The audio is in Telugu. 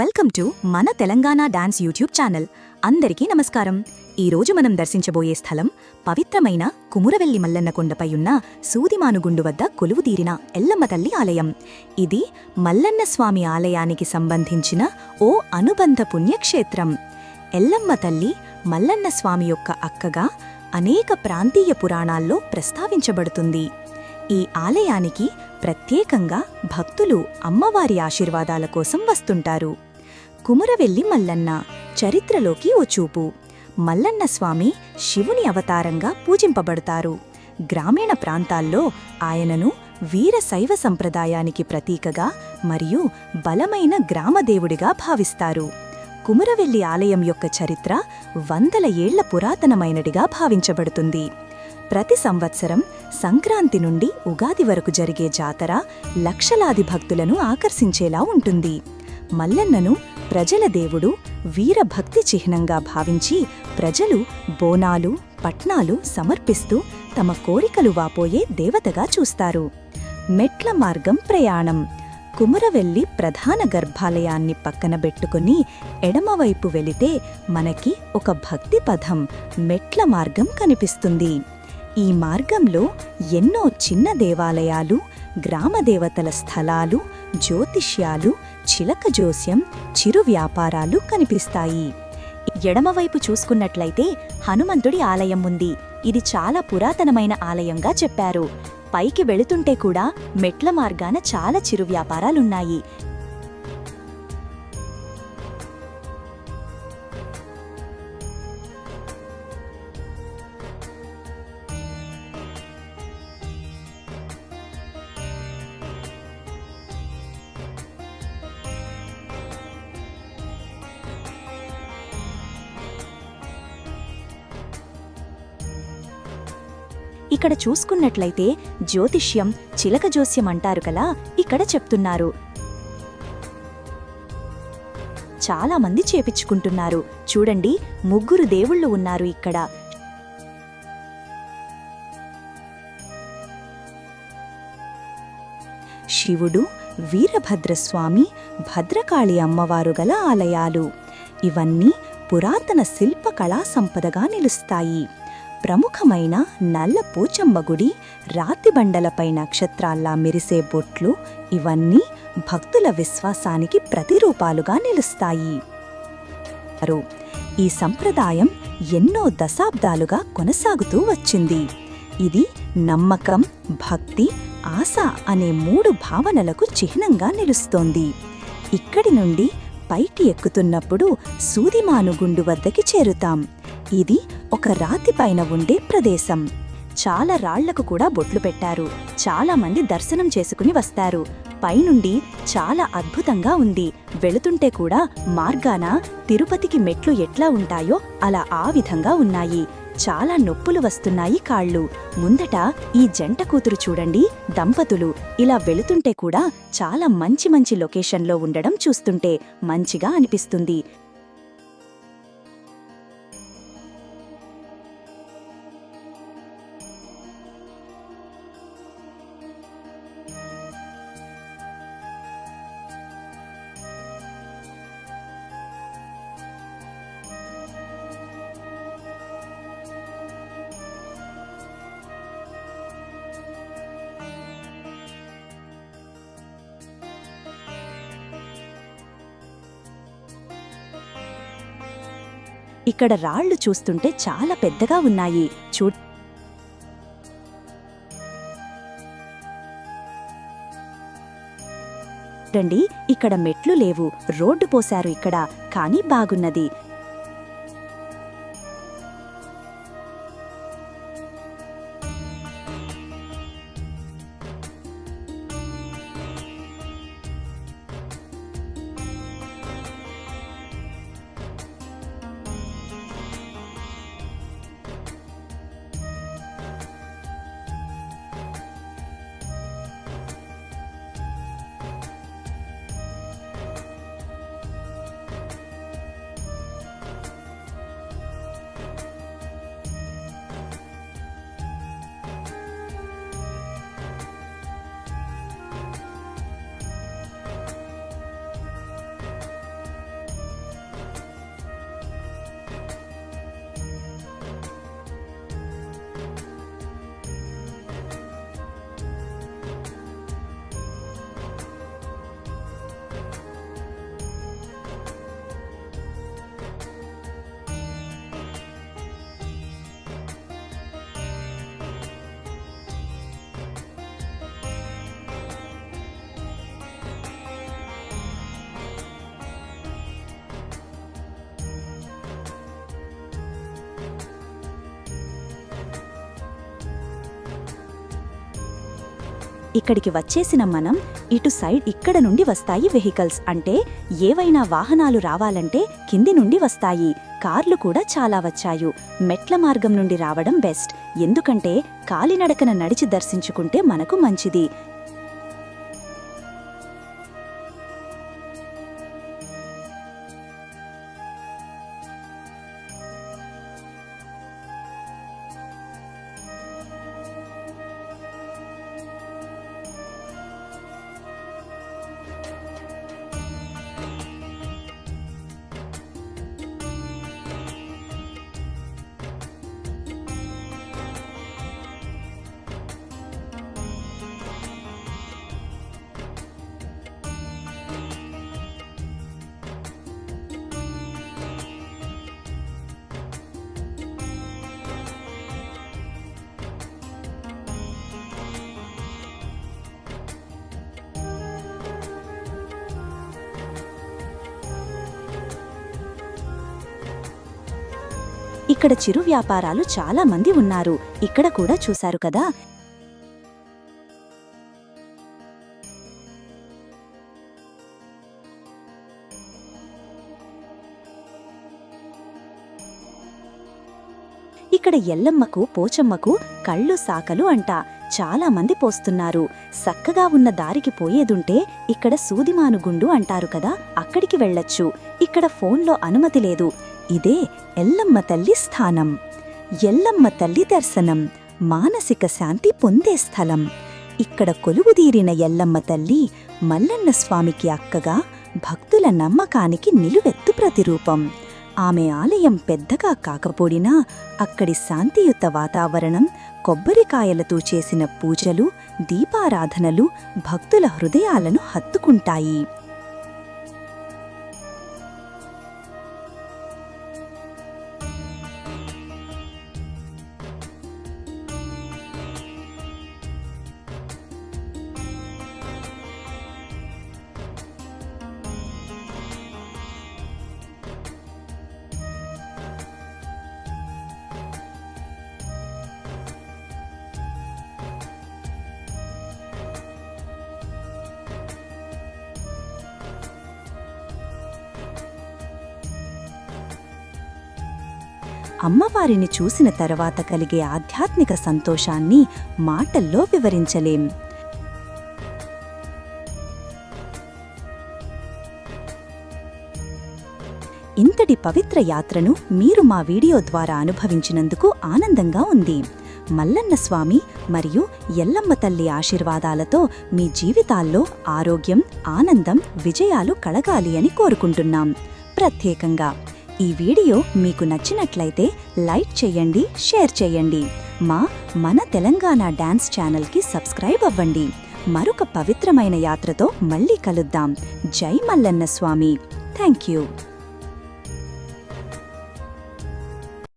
వెల్కమ్ టు మన తెలంగాణ డాన్స్ యూట్యూబ్ ఛానల్. అందరికీ నమస్కారం. ఈరోజు మనం దర్శించబోయే స్థలం పవిత్రమైన కుమురవెల్లి మల్లన్న కొండపై ఉన్న సూదిమానుగుండు వద్ద కొలువుతీరిన ఎల్లమ్మ తల్లి ఆలయం. ఇది మల్లన్న స్వామి ఆలయానికి సంబంధించిన ఓ అనుబంధ పుణ్యక్షేత్రం. ఎల్లమ్మ తల్లి మల్లన్న స్వామి యొక్క అక్కగా అనేక ప్రాంతీయ పురాణాల్లో ప్రస్తావించబడుతుంది. ఈ ఆలయానికి ప్రత్యేకంగా భక్తులు అమ్మవారి ఆశీర్వాదాల కోసం వస్తుంటారు. కుమురవెల్లి మల్లన్న చరిత్రలోకి ఓ చూపు. మల్లన్న స్వామి శివుని అవతారంగా పూజింపబడతారు. గ్రామీణ ప్రాంతాల్లో ఆయనను వీర శైవ సంప్రదాయానికి ప్రతీకగా మరియు బలమైన గ్రామదేవుడిగా భావిస్తారు. కుమురవెల్లి ఆలయం యొక్క చరిత్ర వందల ఏళ్ల పురాతనమైనదిగా భావించబడుతుంది. ప్రతి సంవత్సరం సంక్రాంతి నుండి ఉగాది వరకు జరిగే జాతర లక్షలాది భక్తులను ఆకర్షించేలా ఉంటుంది. మల్లన్నను ప్రజల దేవుడు, వీరభక్తి చిహ్నంగా భావించి ప్రజలు బోనాలు, పట్నాలు సమర్పిస్తూ తమ కోరికలు వాపోయే దేవతగా చూస్తారు. మెట్ల మార్గం ప్రయాణం. కుమురవెల్లి ప్రధాన గర్భాలయాన్ని పక్కన బెట్టుకుని ఎడమవైపు వెళితే మనకి ఒక భక్తి పథం మెట్ల మార్గం కనిపిస్తుంది. ఈ మార్గంలో ఎన్నో చిన్న దేవాలయాలు, గ్రామదేవతల స్థలాలు, జ్యోతిష్యాలు, చిలక జోస్యం, చిరు వ్యాపారాలు కనిపిస్తాయి. ఎడమవైపు చూసుకున్నట్లయితే హనుమంతుడి ఆలయం ఉంది. ఇది చాలా పురాతనమైన ఆలయంగా చెప్పారు. పైకి వెళుతుంటే కూడా మెట్ల మార్గాన చాలా చిరు వ్యాపారాలున్నాయి. ఇక్కడ చూసుకున్నట్లయితే జ్యోతిష్యం, చిలక జోస్యం అంటారు కదా, ఇక్కడ చెప్తున్నారు. చాలా మంది చేపించుకుంటున్నారు. చూడండి, ముగ్గురు దేవుళ్ళు ఉన్నారు ఇక్కడ. శివుడు, వీరభద్రస్వామి, భద్రకాళి అమ్మవారు గల ఆలయాలు. ఇవన్నీ పురాతన శిల్ప కళా సంపదగా నిలుస్తాయి. ప్రముఖమైన నల్ల పోచమ్మ గుడి, రాతిబండలపై నక్షత్రాల్లా మెరిసే బొట్లు, ఇవన్నీ భక్తుల విశ్వాసానికి ప్రతిరూపాలుగా నిలుస్తాయి. ఈ సంప్రదాయం ఎన్నో దశాబ్దాలుగా కొనసాగుతూ వచ్చింది. ఇది నమ్మకం, భక్తి, ఆశ అనే మూడు భావనలకు చిహ్నంగా నిలుస్తోంది. ఇక్కడి నుండి పైకి ఎక్కుతున్నప్పుడు సూదిమానుగుండు వద్దకి చేరుతాం. ఇది ఒక రాతిపైన ఉండే ప్రదేశం. చాలా రాళ్లకు కూడా బొట్లు పెట్టారు. చాలా మంది దర్శనం చేసుకుని వస్తారు. పైనుండి చాలా అద్భుతంగా ఉంది. వెళుతుంటే కూడా మార్గాన తిరుపతికి మెట్లు ఎట్లా ఉంటాయో అలా ఆ విధంగా ఉన్నాయి. చాలా నొప్పులు వస్తున్నాయి కాళ్ళు. ముందట ఈ జంట కూతురు చూడండి, దంపతులు ఇలా వెళుతుంటే కూడా చాలా మంచి మంచి లొకేషన్లో ఉండడం చూస్తుంటే మంచిగా అనిపిస్తుంది. ఇక్కడ రాళ్లు చూస్తుంటే చాలా పెద్దగా ఉన్నాయి. చూడండి, ఇక్కడ మెట్లు లేవు, రోడ్డు పోశారు ఇక్కడ, కానీ బాగున్నది. ఇక్కడికి వచ్చేసిన మనం ఇటు సైడ్ ఇక్కడ నుండి వస్తాయి వెహికల్స్, అంటే ఏవైనా వాహనాలు రావాలంటే కింది నుండి వస్తాయి. కార్లు కూడా చాలా వచ్చాయి. మెట్ల మార్గం నుండి రావడం బెస్ట్, ఎందుకంటే కాలినడకన నడిచి దర్శించుకుంటే మనకు మంచిది. ఇక్కడ చిరు వ్యాపారాలు చాలా మంది ఉన్నారు. ఇక్కడ కూడా చూశారు కదా. ఇక్కడ ఎల్లమ్మకు పోచమ్మకు కళ్ళు సాకలు అంట చాలా మంది పోస్తున్నారు. సక్కగా ఉన్న దారికి పోయేదుంటే ఇక్కడ సూదిమానుగుండు అంటారు కదా, అక్కడికి వెళ్ళొచ్చు. ఇక్కడ ఫోన్లో అనుమతి లేదు. ఇదే ఎల్లమ్మ తల్లి స్థానం. ఎల్లమ్మ తల్లి దర్శనం మానసిక శాంతి పొందే స్థలం. ఇక్కడ కొలువుదీరిన ఎల్లమ్మ తల్లి మల్లన్న స్వామికి అక్కగా, భక్తుల నమ్మకానికి నిలువెత్తు ప్రతిరూపం. ఆమె ఆలయం పెద్దగా కాకపోయినా అక్కడి శాంతియుత వాతావరణం, కొబ్బరికాయలతో చేసిన పూజలు, దీపారాధనలు భక్తుల హృదయాలను హత్తుకుంటాయి. అమ్మవారిని చూసిన తర్వాత కలిగే ఆధ్యాత్మిక సంతోషాన్ని మాటల్లో వివరించలేం. ఇంతటి పవిత్ర యాత్రను మీరు మా వీడియో ద్వారా అనుభవించినందుకు ఆనందంగా ఉంది. మల్లన్న స్వామి మరియు ఎల్లమ్మ తల్లి ఆశీర్వాదాలతో మీ జీవితాల్లో ఆరోగ్యం, ఆనందం, విజయాలు కలగాలి అని కోరుకుంటున్నాం. ప్రత్యేకంగా ఈ వీడియో మీకు నచ్చినట్లయితే లైక్ చేయండి, షేర్ చేయండి. మన తెలంగాణ డాన్స్ ఛానల్కి సబ్స్క్రైబ్ అవ్వండి. మరొక పవిత్రమైన యాత్రతో మళ్ళీ కలుద్దాం. జై మల్లన్న స్వామి. Thank you.